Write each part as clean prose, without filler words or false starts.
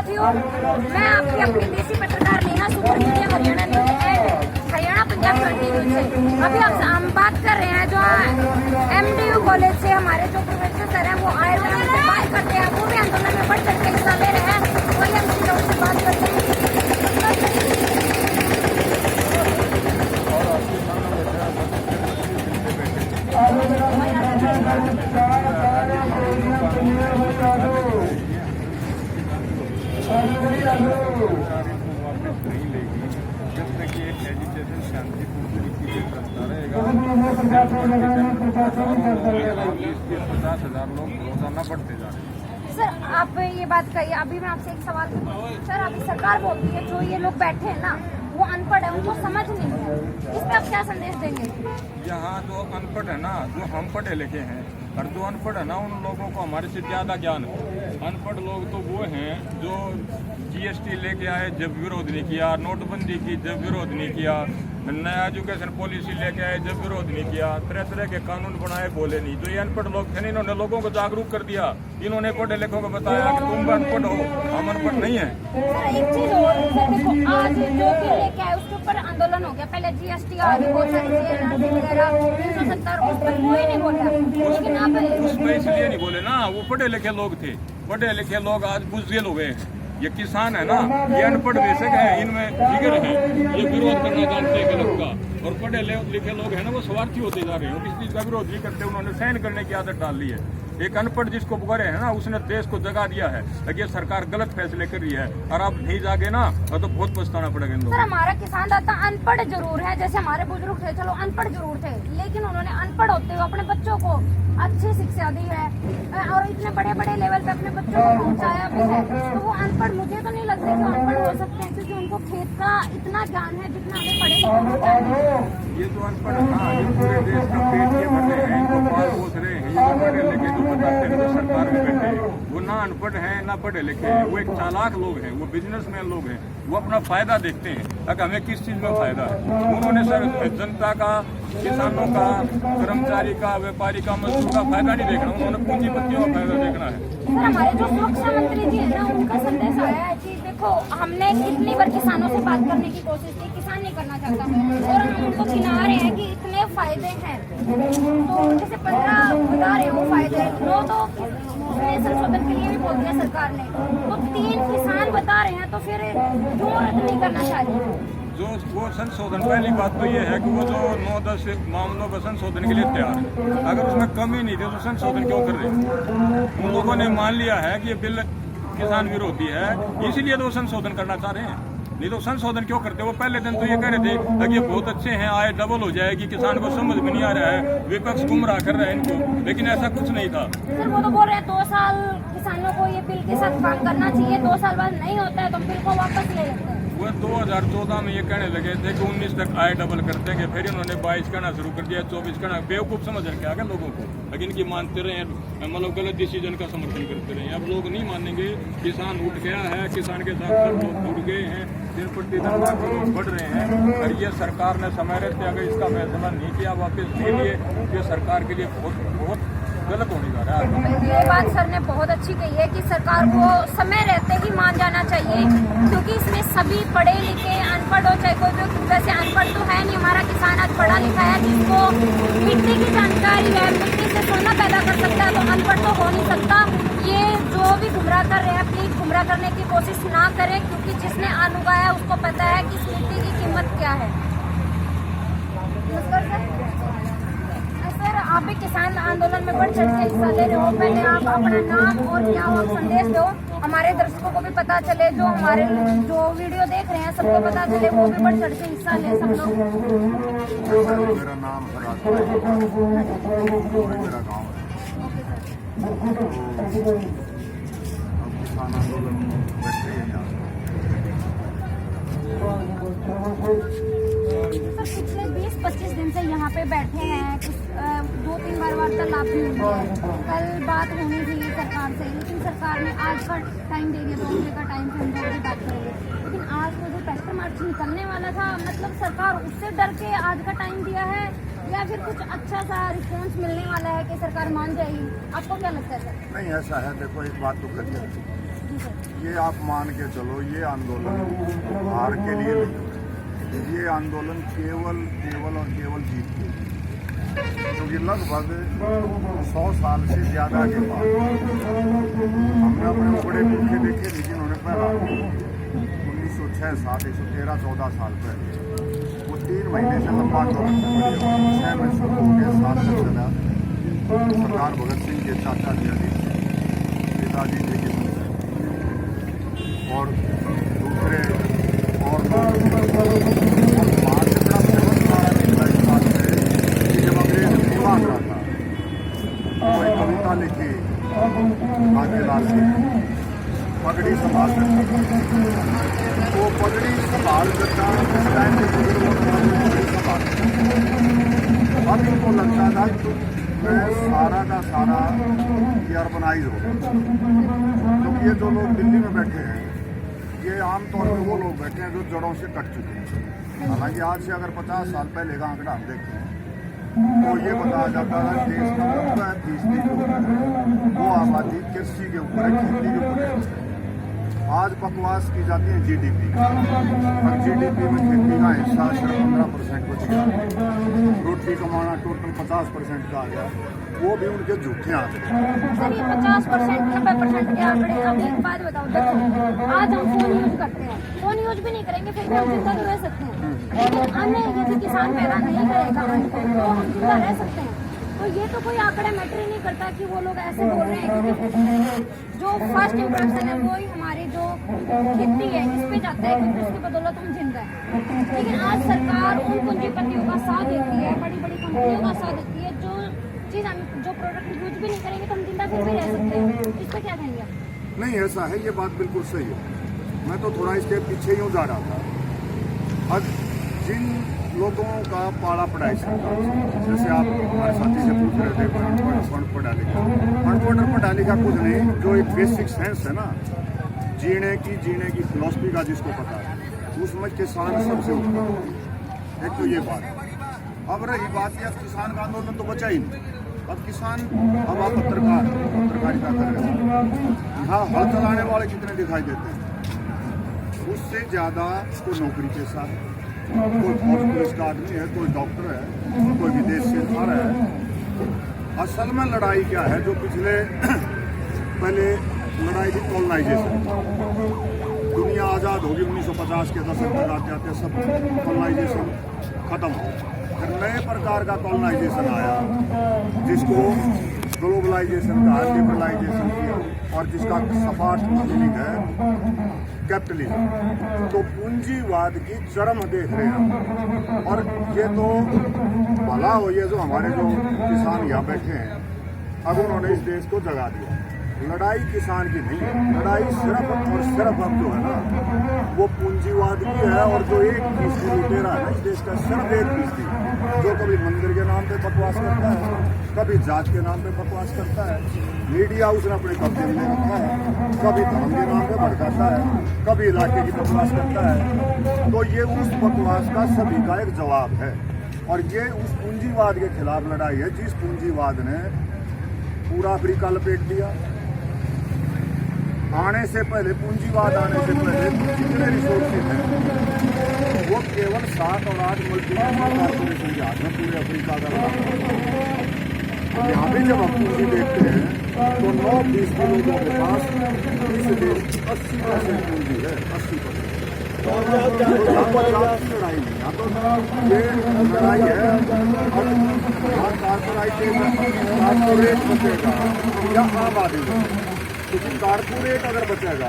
साथियों, मैं आपकी अपनी देसी पत्रकार Neha super media Haryana news and Haryana Punjab continue से अभी हम बात कर रहे हैं जो MDU कॉलेज से हमारे जो प्रोफेसर सर हैं वो आए हुए हैं, उनसे बात करते हैं। वो भी आंदोलन में बढ़ चढ़ के हिस्सा ले रहे हैं, वही हम उनसे बात करते हैं। जब तक ये एजुकेशन शांतिपूर्ण तरीके से चलता रहेगा 50,000 लोग रोजाना बढ़ते जा रहे हैं। सर आप ये बात कहिए, अभी मैं आपसे एक सवाल करूँ। सर अभी सरकार बोलती है जो ये लोग बैठे हैं ना वो अनपढ़ है, उनको समझ नहीं है, इस पे आप क्या संदेश देंगे? यहाँ जो अनपढ़ है ना, जो हम पढ़े लिखे हैं और जो अनपढ़ है ना, उन लोगों को हमारे से ज़्यादा ज्ञान है। अनपढ़ लोग तो वो हैं जो GST लेके आए जब विरोध नहीं किया, नोटबंदी की जब विरोध नहीं किया, नया एजुकेशन पॉलिसी लेके आए जब विरोध नहीं किया, तरह तरह के कानून बनाए बोले नहीं। तो ये अनपढ़ लोग थे, इन्होंने लोगों को जागरूक कर दिया। इन्होंने पढ़े लिखों को बताया कि तुम अनपढ़ हो, हम अनपढ़ नहीं है। एक चीज और सर, देखो आज जो बिल लेके आए उसके ऊपर आंदोलन हो गया। पहले GST आदि बहुत सारी चीजें वगैरह 370 उस पर कोई नहीं बोला, लेकिन अब उसमें इसलिए नहीं बोले ना, वो पढ़े लिखे लोग थे। पढ़े लिखे लोग आज बुज़दिल हो गए हैं। ये किसान है ना, ये अनपढ़ बेशक है, इनमें जिगर है, ये विरोध करना जानते हैं गलत का। और पढ़े लिखे लोग हैं ना, वो स्वार्थी होते जा रहे हैं, किसी चीज का विरोध नहीं करते। उन्होंने सहन करने की आदत डाल ली है। एक अनपढ़ जिसको पुकारे है ना, उसने देश को जगा दिया है। ये सरकार गलत फैसले कर रही है और अब नहीं जागे ना तो बहुत पछताना पड़ेगा इन लोगों को। हमारा किसान दाता अनपढ़ जरूर है, जैसे हमारे बुजुर्ग थे, चलो अनपढ़ जरूर थे, लेकिन उन्होंने अनपढ़ होते हुए अपने बच्चों को अच्छी शिक्षा दी है और इतने बड़े बड़े लेवल पे अपने बच्चों को पहुंचाया भी है। तो वो अनपढ़ मुझे तो नहीं लगता कि अनपढ़ हो सकते हैं, क्योंकि उनको खेत का इतना ज्ञान है जितना हमें पढ़े लिखे। ये तो अनपढ़ हाँ, ये पूरे देश का पेट ये भर रहे हैं, इनको पाल पोस रहे हैं, ये पढ़े लिखे जो बताते हैं जो सरकार में बैठे हैं, वो ना अनपढ़ हैं ना पढ़े लिखे हैं, वो एक चालाक लोग हैं, वो बिजनेसमैन लोग हैं, वो अपना फायदा देखते हैं अगर हमें किस चीज में फायदा है। उन्होंने सर जनता का, किसानों का, कर्मचारी का, व्यापारी का, मजदूर का फायदा नहीं देखना, उन्होंने पूंजीपतियों का फायदा देखना है। सर हमारे जो सुरक्षा मंत्री जी है ना, उनका संदेश आया है कि देखो हमने कितनी बार किसानों से बात करने की कोशिश की, किसान नहीं करना चाहता और हम उनको गिना रहे हैं कि इतने फायदे हैं। तो जैसे 15 बता रहे हैं वो फायदे, 9 तो संशोधन के लिए भी बोल दिया सरकार ने, तो 3 किसान बता रहे हैं, तो फिर क्यों रद्द नहीं करना चाहिए? जो वो संशोधन, पहली बात तो ये है कि वो जो 9-10 मामलों पर संशोधन के लिए तैयार है। अगर उसमें कमी नहीं थी तो संशोधन क्यों कर रहे हैं? उन लोगों ने मान लिया है कि ये बिल किसान विरोधी है, इसीलिए तो वो संशोधन करना चाह रहे हैं। नहीं तो संशोधन क्यों करते? वो पहले दिन तो ये कह रहे थे कि ये बहुत अच्छे हैं, आय डबल हो जाएगी, किसान को समझ में नहीं आ रहा है, विपक्ष गुमराह कर रहा है इनको, लेकिन ऐसा कुछ नहीं था। सर वो तो बोल रहे हैं 2 साल किसानों को ये बिल के साथ काम करना चाहिए, 2 साल बाद नहीं होता है तो बिल को वापस ले लेते हैं। वो 2014 में ये कहने लगे थे कि 19 तक आय डबल कर देंगे, फिर इन्होंने 22 कहना शुरू कर दिया, 24 कहना। बेवकूफ़ समझ रखे आगे लोगों को, लेकिन इनकी मानते रहे, मतलब गलत डिसीजन का समर्थन करते रहे। अब लोग नहीं मानेंगे, किसान उठ गया है, किसान के साथ सब लोग जुड़ गए हैं, दिन प्रतिदिन लाखों लोग बढ़ रहे हैं और ये सरकार ने समय रहते अगर इसका फैसला नहीं किया वापस नहीं लिए, ये सरकार के लिए बहुत गलत होने जा रहा है। ये बात सर ने बहुत अच्छी कही है कि सरकार को समय रहते ही मान जाना चाहिए, क्योंकि इसमें सभी पढ़े लिखे, अनपढ़ हो चाहे कोई भी, वैसे अनपढ़ तो है नहीं, हमारा किसान आज पढ़ा लिखा है, जिसको मिट्टी की जानकारी है, मिट्टी से सोना पैदा कर सकता है, तो अनपढ़ तो हो नहीं सकता। ये जो भी गुमराह कर रहे हैं, प्लीज गुमराह करने की कोशिश ना करें, क्योंकि जिसने अन्न उगाया उसको पता है कि इस मिट्टी की कीमत क्या है। सर आप भी किसान आंदोलन में बढ़ चढ़ के हिस्सा ले रहे हो, पहले आप अपना नाम और क्या आप संदेश दो, हमारे दर्शकों को भी पता चले, जो हमारे जो वीडियो देख रहे हैं सबको पता चले, वो भी बढ़ चढ़ के हिस्सा ले सब लोग। मेरा नाम मेरा गाँव है, किसान आंदोलन बैठे हैं। सर पिछले 20-25 दिन से यहाँ पे बैठे हैं, 2-3 बार वार्तालाप भी हुई है, कल बात होनी थी सरकार से, लेकिन सरकार ने आज का टाइम दे दिया, 2 बजे का टाइम से हम लोग भी बात करेंगे। लेकिन आज वो जो ट्रैक्टर मार्च निकलने वाला था, मतलब सरकार उससे डर के आज का टाइम दिया है या फिर कुछ अच्छा सा रिस्पॉन्स मिलने वाला है कि सरकार मान जाएगी? आपको क्या लगता है सर? नहीं ऐसा है, देखो एक बात तो करिए। जी सर। ये आप मान के चलो, ये आंदोलन हार के लिए नहीं, ये आंदोलन केवल और केवल जीत के लिए, क्योंकि लगभग 100 साल से ज़्यादा के बाद हमने अपने बड़े पुरखे देखे, लेकिन उन्होंने पहला 1906 साल 113-14 साल पहले वो 3 महीने से लंबा आंदोलन 6 में शुरू हो गया, 7 तक चला। सरदार भगत सिंह के चाचा जी पिताजी जी के और दूसरे और लोग वहाँ से बड़ा सेवन द्वारा निकला इस बात से कि जब अंग्रेज नहीं मांग रहा था, कोई कविता लिखी भाग्यलाल की पगड़ी संभाल करता, वो पगड़ी संभाल करता उस टाइम में पगड़ी संभाल। अब इनको लगता था कि मैं सारा का सारा ये अर्बनाइज हो गया, क्योंकि ये जो लोग दिल्ली में बैठे हैं ये आमतौर पर वो लोग बैठे हैं जो जड़ों से कट चुके हैं। हालांकि आज से अगर 50 साल पहले का आंकड़ा हम देखें तो ये बताया जाता है देश का 90% जो है वो आबादी कृषि के ऊपर है, खेती के ऊपर है। आज बकवास की जाती है जीडीपी, और जीडीपी में खेती का हिस्सा सिर्फ 15% बच गया। रोटी कमाना टोटल 50% का आ गया, वो भी उनके झूठे आंकड़े। सर ये 50% 90% के आंकड़े, अब एक बात बताओ, देखो आज हम फोन यूज करते हैं, फोन यूज भी नहीं करेंगे फिर भी हम जिंदा तो रह सकते हैं, लेकिन अन्य यदि किसान पैदा नहीं करेगा तो हम जिंदा रह सकते हैं। तो ये तो कोई आंकड़ा मैटर ही नहीं करता कि वो लोग ऐसे बोल रहे हैं, क्योंकि जो फर्स्ट इंप्रेशन है वो ही हमारी जो खेती है इस पे जाता है, क्योंकि उसकी बदौलत हम जिंदा हैं। लेकिन आज सरकार उन पूंजीपतियों का साथ देती है, बड़ी बड़ी कंपनियों का साथ देती है, जो चीज़ हम जो प्रोडक्ट यूज भी नहीं करेंगे तो हम जिंदा फिर भी रह सकते हैं। इस पर क्या कहेंगे? नहीं ऐसा है, ये बात बिल्कुल सही है। मैं तो थोड़ा इसके पीछे यूँ जा रहा था। अब जिन लोगों का पाला पढ़ाई सरकार से, जैसे आप हमारे साथी से पूछ रहे थे अनपढ़ पढ़ा लिखा, अनपढ़ पढ़ा लिखा कुछ नहीं, जो एक बेसिक सेंस है ना जीने की फिलॉसफी का जिसको पता है, उसमें किसान सबसे ऊपर। एक तो ये बात। अब रही बात कि अब किसान का आंदोलन तो बचा ही नहीं। अब किसान, अब आप पत्रकारिता कर रहे हैं, यहाँ हल चलाने वाले कितने दिखाई देते हैं? उससे ज़्यादा कोई नौकरी पेशा है, कोई फौज पुलिस का आदमी है, कोई डॉक्टर है, कोई विदेश से आ रहा है। असल में लड़ाई क्या है? जो पिछले पहले लड़ाई थी कॉलोनाइजेशन, दुनिया आज़ाद होगी 1950 के दशक तक आते आते सब कॉलोनाइजेशन खत्म हो, फिर नए प्रकार का कॉलोनाइजेशन आया जिसको ग्लोबलाइजेशन का, लिबरलाइजेशन किया, और जिसका सपाट मीनिंग है कैपिटलिज्म। तो पूंजीवाद की चरम देख रहे हैं। और ये तो भला हो, ये जो हमारे जो किसान यहाँ बैठे हैं, अब उन्होंने इस देश को जगा दिया। लड़ाई किसान की नहीं है, लड़ाई सिर्फ और सिर्फ अब जो है ना वो पूंजीवाद की है। और जो 1% लुटेरा है ना इस देश का, सिर्फ 1%, जो कभी मंदिर के नाम पे बकवास करता है, कभी जात के नाम पे बकवास करता है, मीडिया उसने अपने कब्जे में ले रखा है, कभी धर्म के नाम पे भड़काता है, कभी इलाके की बकवास करता है। तो ये उस बकवास का सभी का एक जवाब है, और ये उस पूंजीवाद के खिलाफ लड़ाई है जिस पूंजीवाद ने पूरा अफ्रीका लपेट दिया। आने से पहले, पूंजीवाद आने से पहले जितने रिसोर्सेज हैं वो केवल 7 और 8 मल्टीनेशनल कॉर्पोरेशन के हाथ में पूरे अफ्रीका का रहा। यहाँ भी जब हम पूंजी देखते हैं तो 9-20 लोगों के पास इस देश की 80% पूंजी है, 80%। यहाँ पर लड़ाई नहीं, यहाँ तो ये लड़ाई है कारपोरेट बचेगा या आम आदमी। क्योंकि कारपोरेट अगर बचेगा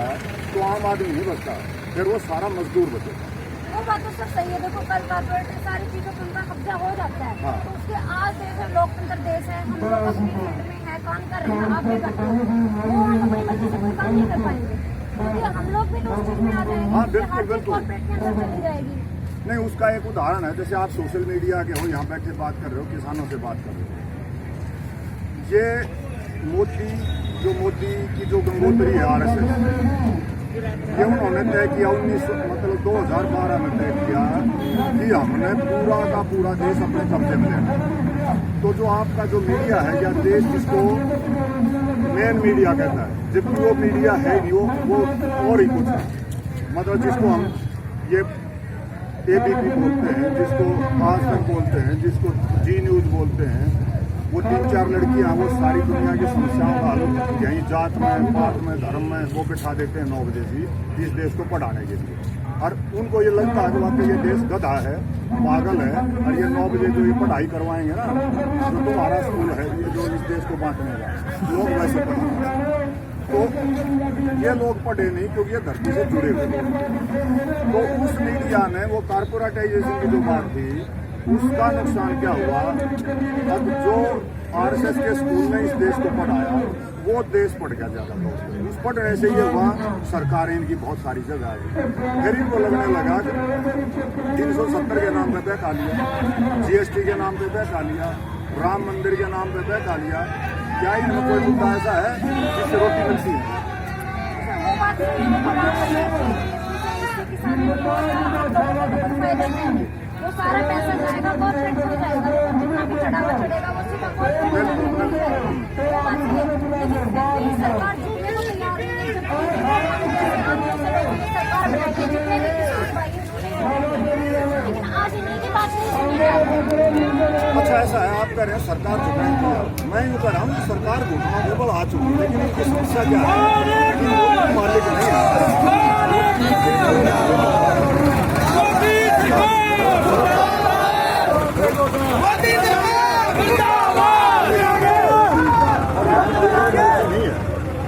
तो आम आदमी नहीं बचता, फिर वो सारा मजदूर बचेगा। वो बात तो सब सही है। देखो कल कारपोरेट सारी चीजों पर उनका कब्जा हो जाता है, हाँ। तो उसके आज देश है, लोकतंत्र देश है, हम लोग अपनी फील्ड में है, काम कर रहे हैं, आप भी करते हैं, वो हम अपनी मर्जी से कोई काम नहीं कर पाएंगे, क्योंकि हम लोग भी तो उस चीज में आ जाएंगे। हाँ, बिल्कुल, बिल्कुल। कॉर्पोरेट के अंदर चली जाएगी। नहीं, उसका एक उदाहरण है, जैसे आप सोशल मीडिया के हो, यहाँ बैठ के बात कर रहे हो, किसानों से बात कर रहे हो। ये मोदी की जो गंगोत्री है RSS, ये उन्होंने तय किया 2012 में तय किया कि हमने पूरा का पूरा देश अपने कब्जे में लेना। तो जो आपका जो मीडिया है या देश जिसको मेन मीडिया कहता है, जबकि वो मीडिया है नहीं, वो और ही कुछ है। मतलब जिसको हम ये ABP बोलते हैं, जिसको आज तक बोलते हैं, जिसको जी न्यूज़ बोलते हैं, वो 3-4 लड़कियां वो सारी दुनिया की समस्याओं का हल यहीं जात में, पात में, धर्म में वो बिठा देते हैं 9 बजे से इस देश को पढ़ाने के लिए। और उनको ये लगता है कि वाकई ये देश गधा है, पागल है, और ये 9 बजे जो ये पढ़ाई करवाएंगे ना, तो तुम्हारा स्कूल है ये जो इस देश को बांटने का, लोग वैसे पढ़ेंगे। तो ये लोग पढ़े नहीं क्योंकि ये धरती से जुड़े हुए हैं। तो उस मीडिया ने वो कारपोरेटाइजेशन की जो बात थी, उसका नुकसान क्या हुआ? अब जो RSS के स्कूल ने इस देश को पढ़ाया, वो देश पढ़ गया ज़्यादा तौर पर। उस पढ़ने से ये हुआ, सरकारें इनकी बहुत सारी जगह आई, फिर इनको लगने लगा कि 370 के नाम पे बहका लिया, GST के नाम पे बहका लिया, राम मंदिर के नाम पे बहका लिया। क्या इनमें कोई मुद्दा ऐसा है जिससे रोटी मिलती है? वो बात नहीं है, किसानों को फायदा नहीं, वो सारा पैसा जाएगा कॉर्पोरेट में जाएगा, जितना भी चढ़ावा चढ़ेगा वो सीधा कॉर्पोरेट में जाएगा। सरकार झूठने को तैयार नहीं है, सरकार जितने भी किसान भाई लेकिन आज इन्हीं की बात नहीं सुनी जाती। अच्छा ऐसा है, आप कह रहे हैं सरकार झुकाएंगे, मैं यूँ कह रहा हूँ कि सरकार घुटनों के बल आ चुकी है, लेकिन इनकी समस्या क्या है? मालिक नहीं है।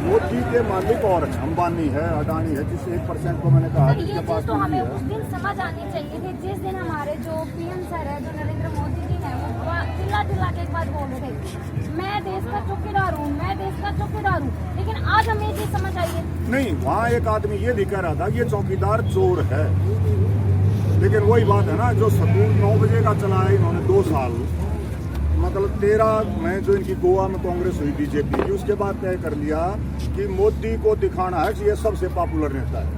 मोदी के मालिक और अंबानी है, अडानी है, जिस 1% को मैंने कहा ये चीज तो हमें उस दिन समझ आनी चाहिए थी, जिस दिन हमारे जो PM सर है, जो नरेंद्र मोदी जी है, वो चिल्ला के एक बात बोल रहे थे, मैं देश का चौकीदार हूँ, मैं देश का चौकीदार हूँ। लेकिन आज हमें ये चीज समझ आई है। नहीं, वहाँ एक आदमी ये भी कह रहा था कि ये चौकीदार चोर है। लेकिन वही बात है ना, जो स्कूल 9 बजे का चलाया इन्होंने 2 साल, मतलब 13 में जो इनकी गोवा में कांग्रेस हुई बीजेपी की, उसके बाद तय कर लिया कि मोदी को दिखाना है कि ये सबसे पॉपुलर नेता है,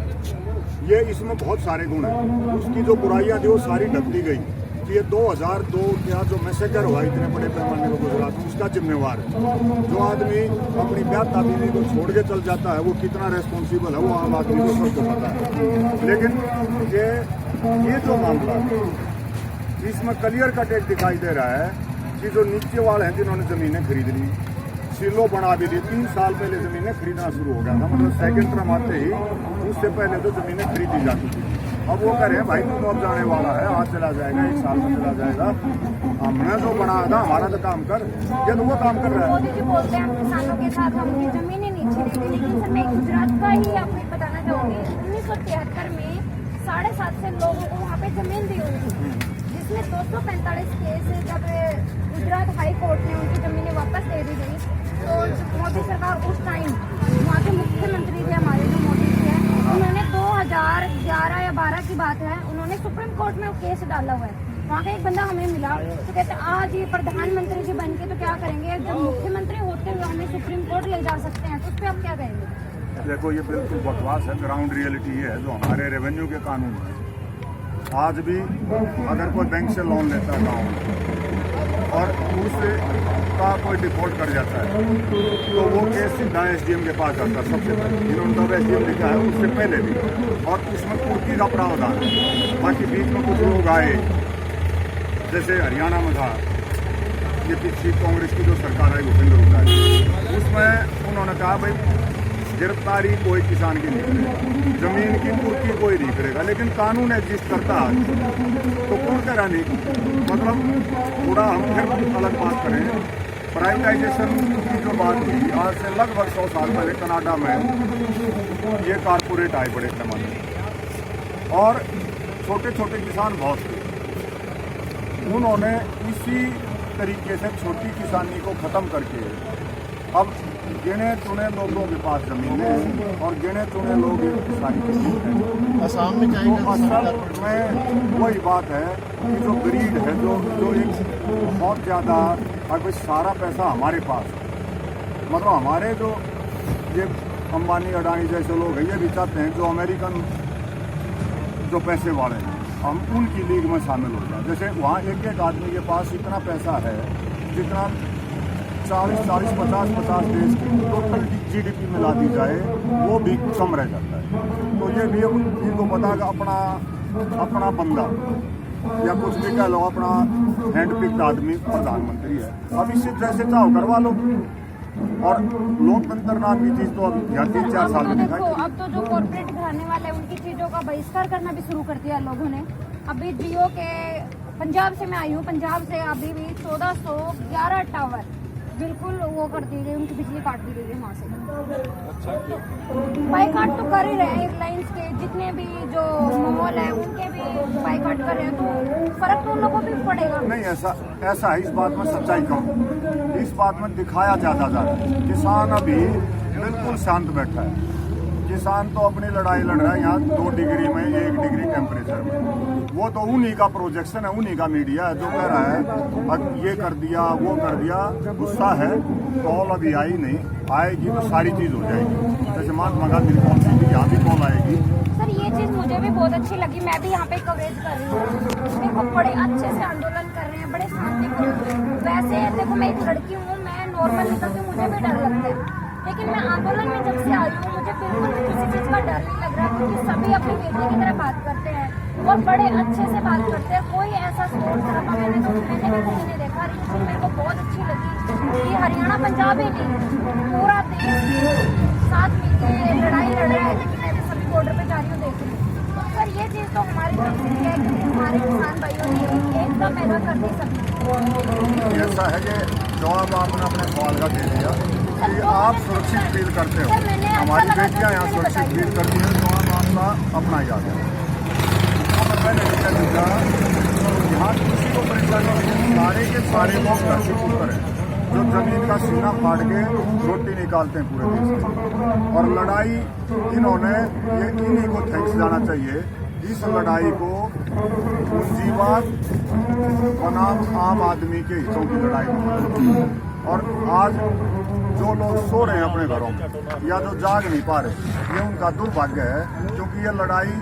ये इसमें बहुत सारे गुण हैं। उसकी जो बुराइयां थी वो सारी ढक दी गई कि ये 2002 क्या जो मैसेकर हुआ इतने बड़े पैमाने पर गुजरात में, उसका जिम्मेवार है। जो आदमी अपनी ब्याह बीवी को छोड़ के चल जाता है वो कितना रेस्पॉन्सिबल है, वो आम आदमी को सबको पता है। लेकिन ये जो मामला है इसमें क्लियर कट एक दिखाई दे रहा है कि जो नीचे वाले हैं जिन्होंने ज़मीनें खरीद ली, सिलो बना भी दी, 3 साल पहले ज़मीनें खरीदना शुरू हो गया था, मतलब सेकंड टर्म आते ही उससे पहले तो ज़मीनें खरीदी जाती थी। अब वो कह रहे हैं भाई तुम अब जाने वाला है, आज चला जाएगा, 1 साल में चला जाएगा, हमने जो बनाया था हमारा तो काम कर, ये तो वो काम कर रहा है। मोदी जी बोलते हैं किसानों के साथ हम उनकी जमीनें नहीं छीनेंगे, लेकिन सर मैं गुजरात का ही आपको बताना चाहूँगी, 1973 में 750 लोगों को वहाँ पे जमीन दी हुई थी, जिसमें 245 केस जब गुजरात हाई कोर्ट ने उनकी जमीनें वापस दे दी गई, तो मोदी सरकार उस टाइम वहाँ के मुख्यमंत्री थे हमारे जो मोदी जी हैं, उन्होंने 2011 या 12 की बात है, उन्होंने सुप्रीम कोर्ट में वो केस डाला हुआ है। वहाँ का एक बंदा हमें मिला तो कहते आज ये प्रधानमंत्री जी बन के तो क्या करेंगे, जब मुख्यमंत्री होते हुए हमें सुप्रीम कोर्ट ले जा सकते हैं, तो उस पर आप क्या कहेंगे? देखो ये बिल्कुल बकवास है। ग्राउंड रियलिटी ये है जो हमारे रेवेन्यू के कानून है, आज भी अगर कोई बैंक से लोन लेता है गाँव और उससे का कोई डिफॉल्ट कर जाता है तो वो केस सीधा SDM के पास जाता है सबसे पहले, जिन्होंने तब SDM लिखा है उससे पहले भी, और उसमें पूर्ति का प्रावधान है। बाकी बीच में कुछ लोग आए, जैसे हरियाणा में था ये पिछली कांग्रेस की जो सरकार आई भूपेंद्र हुड्डा, उसमें उन्होंने कहा भाई गिरफ्तारी कोई किसान की नहीं करेगा, जमीन की पूर्ति कोई नहीं करेगा, लेकिन कानून एग्जिस्ट करता है तो कौन कह रहा नहीं। मतलब थोड़ा हम फिर अलग बात करें, प्राइवेटाइजेशन की जो बात हुई आज से लगभग 100 साल पहले कनाडा में ये कारपोरेट आए बड़े पैमाने और छोटे छोटे किसान बहुत थे, उन्होंने इसी तरीके से छोटी किसानी को ख़त्म करके अब गिने चुने लोगों के पास जमीन है और गिने चुने लोग किसानी आसाम में तो असल में वही बात है कि जो ग्रीड है जो एक बहुत ज़्यादा, अगर सारा पैसा हमारे पास है, मतलब हमारे जो ये अंबानी अडानी जैसे लोग हैं ये भी चाहते हैं जो अमेरिकन जो पैसे वाले हैं हम उनकी लीग में शामिल हो जाए। जैसे वहाँ एक एक आदमी के पास इतना पैसा है जितना 40-50 देश की टोटल GDP मिला दी जाए वो भी कम रह जाता है। तो ये भी इनको पता कि अपना बंदा या कुछ भी कह लो अपना हैंड पिक्ड आदमी प्रधानमंत्री है, अब इससे जैसे चाहो करवा लो। और लोकतंत्र नाम की चीज तो अब या 3-4 साल में दिखाई। अब तो जो कॉर्पोरेट घराने वाले उनकी चीजों का बहिष्कार करना भी शुरू कर दिया लोगों ने। अभी जियो के पंजाब से मैं आई हूँ, पंजाब से अभी भी 1411 टावर बिल्कुल वो कर दी गई, उनकी बिजली काट दी गई है वहाँ से। बाइकाट तो कर ही रहे हैं एयरलाइंस के, जितने भी जो माहौल है उनके भी बाइकाट कर रहे हैं, तो फर्क तो उन लोगों को भी पड़ेगा। नहीं, ऐसा है, इस बात में सच्चाई कम, इस बात में दिखाया ज्यादा जा रहा है। किसान अभी बिल्कुल शांत बैठा है, किसान तो अपनी लड़ाई लड़ रहा है यहाँ 2 डिग्री में 1 डिग्री टेम्परेचर में। वो तो उन्हीं का प्रोजेक्शन है, उन्हीं का मीडिया है जो कह रहा है अब ये कर दिया वो कर दिया। गुस्सा है, कॉल अभी आई नहीं, आएगी तो सारी चीज हो जाएगी। जैसे महात्मा गांधी की कॉल थी, यहाँ भी कॉल आएगी। सर ये चीज़ मुझे भी बहुत अच्छी लगी, मैं भी यहाँ पे कवरेज कर रही हूँ। देखो बड़े अच्छे से आंदोलन कर रहे हैं, बड़े शांतिपूर्ण। वैसे देखो मैं एक लड़की हूँ, मैं नॉर्मल निकलती हूँ, मुझे भी डर लगता है, लेकिन मैं आंदोलन में जब से आई हूँ मुझे बिल्कुल भी किसी चीज़ का डर नहीं लग रहा, क्योंकि सभी अपनी बेटी की तरह बात करते हैं और बड़े अच्छे से बात करते हैं। कोई ऐसा शोर शराबा मैंने भी कहीं नहीं देखा। और ये चीज़ मेरे को बहुत अच्छी लगी कि हरियाणा पंजाब ही नहीं, पूरा देश साथ मिलकर लड़ाई लड़ रहा है। लेकिन मैं भी सभी बॉर्डर पे जा रही हूँ, देख रही हूँ। तो सर ये चीज़ तो हमारी तरफ से है कि हमारे किसान भाइयों ने एकदम पैदा कर दी सभी। ऐसा है कि जवाब आपने अपने सवाल का दे दिया कि आप सुरक्षित फील करते हो, हमारी बेटियां यहाँ सुरक्षित फील करती हैं, तो आप आपका अपना याद है। मैंने यहाँ किसी को परेशानी नहीं, सारे के सारे लोग धरती पुत्र हैं जो जमीन का सीना फाड़ के रोटी निकालते हैं पूरे देश में। और लड़ाई इन्होंने ये इन्हीं को थैंक्स जाना चाहिए, इस लड़ाई को पूंजीवाद बनाम आम आदमी के हितों की लड़ाई। और आज जो लोग सो रहे हैं अपने घरों में या जो जाग नहीं पा रहे, ये उनका दुर्भाग्य है, क्योंकि ये लड़ाई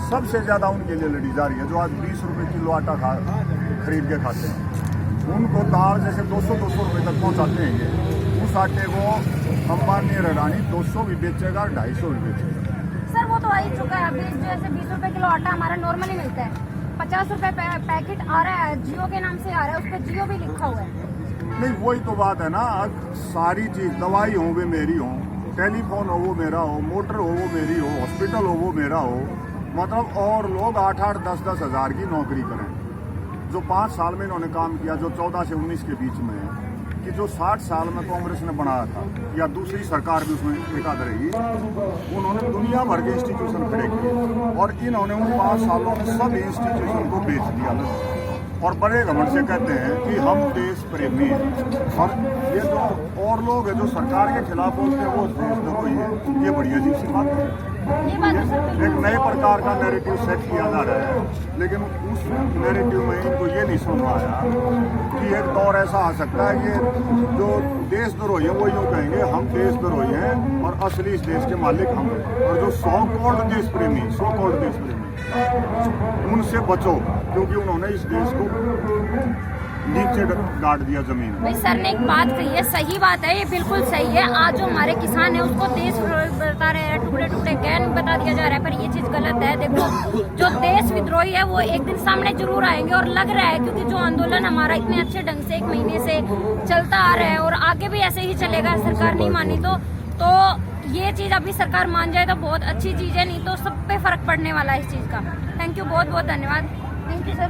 सबसे ज़्यादा उनके लिए लड़ी जा रही है जो आज 20 रुपये किलो आटा खरीद के खाते हैं। उनको दाल जैसे 200 रुपये तक पहुंचाते हैं, ये उस आटे को अंबानी अडानी 200 भी बेचेगा, 250 भी बेचेगा। सर वो तो आ ही चुका है। अभी जैसे 20 रुपए किलो आटा हमारा नॉर्मली मिलता है, 50 रुपए पैकेट आ रहा है, जियो के नाम से आ रहा है, उस पर जियो भी लिखा हुआ है। नहीं, वही तो बात है ना, अब सारी चीज़, दवाई हो वो मेरी हो, टेलीफोन हो वो मेरा हो, मोटर हो वो मेरी हो, हॉस्पिटल हो वो मेरा हो, मतलब और लोग 8-8, 10-10 हज़ार की नौकरी करें। जो 5 साल में इन्होंने काम किया, जो 14 से 19 के बीच में, कि जो 60 साल में कांग्रेस ने बनाया था या दूसरी सरकार भी उसमें एकाध रही, उन्होंने दुनिया भर के इंस्टीट्यूशन खड़े किए और इन्होंने उन 5 सालों में सब इंस्टीट्यूशन को बेच दिया और बड़े घमंड से कहते हैं कि हम देश प्रेमी हैं। और ये जो और लोग हैं जो सरकार के खिलाफ बोलते हैं वो देशद्रोही है, ये बड़ी अजीब सी बात है। एक नए प्रकार का नैरेटिव सेट किया जा रहा है, लेकिन उस नैरेटिव में इनको ये नहीं समझ आया कि एक दौर ऐसा आ सकता है कि जो देशद्रोही है वो यूँ कहेंगे हम देशद्रोही हैं और असली इस देश के मालिक हम हैं। और जो सो कॉल्ड देश प्रेमी उनसे बचो, क्योंकि उन्होंने इस देश को नीचे गाड़ दिया जमीन। भाई सर ने एक बात कही है, सही बात है, ये बिल्कुल सही है। आज जो हमारे किसान है उसको देश बता रहे हैं, टुकड़े टुकड़े गैन बता दिया जा रहा है, पर ये चीज गलत है। देखो जो देश विद्रोही है वो एक दिन सामने जरूर आएंगे और लग रहा है, क्योंकि जो आंदोलन हमारा इतने अच्छे ढंग से 1 महीने से चलता आ रहा है और आगे भी ऐसे ही चलेगा, सरकार नहीं मानी तो ये चीज अभी सरकार मान जाए तो बहुत अच्छी चीज है, नहीं तो सब पे फर्क पड़ने वाला है इस चीज का। थैंक यू, बहुत बहुत धन्यवाद। Thank you sir.